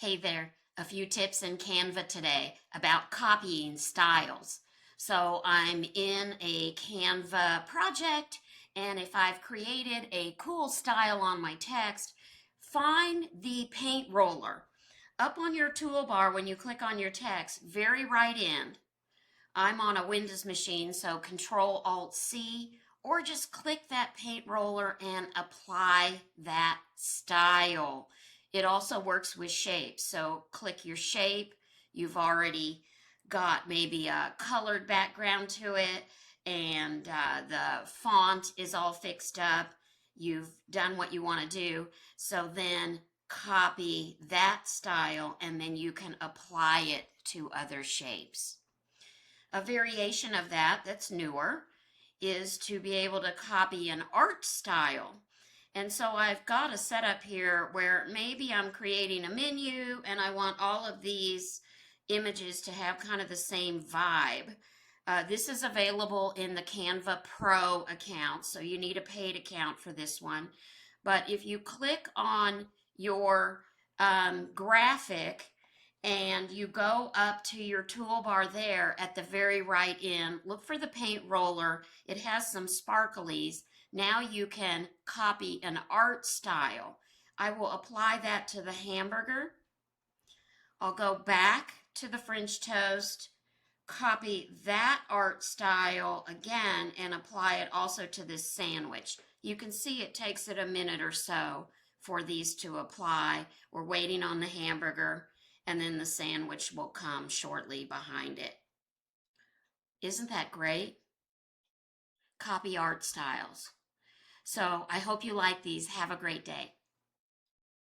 Hey there, a few tips in Canva today about copying styles. So I'm in a Canva project, and if I've created a cool style on my text, find the paint roller. Up on your toolbar when you click on your text, very right end. I'm on a Windows machine, so Control Alt C, or just click that paint roller and apply that style. It also works with shapes, so click your shape. You've already got maybe a colored background to it, and the font is all fixed up. You've done what you want to do, so then copy that style and then you can apply it to other shapes. A variation of that that's newer is to be able to copy an art style. And so I've got a setup here where maybe I'm creating a menu and I want all of these images to have kind of the same vibe. This is available in the Canva Pro account, so you need a paid account for this one. But if you click on your graphic and you go up to your toolbar there at the very right end, look for the paint roller. It has some sparklies. Now you can copy an art style. I will apply that to the hamburger. I'll go back to the French toast, copy that art style again, and apply it also to this sandwich. You can see it takes it a minute or so for these to apply. We're waiting on the hamburger, and then the sandwich will come shortly behind it. Isn't that great? Copy art styles. So I hope you like these. Have a great day.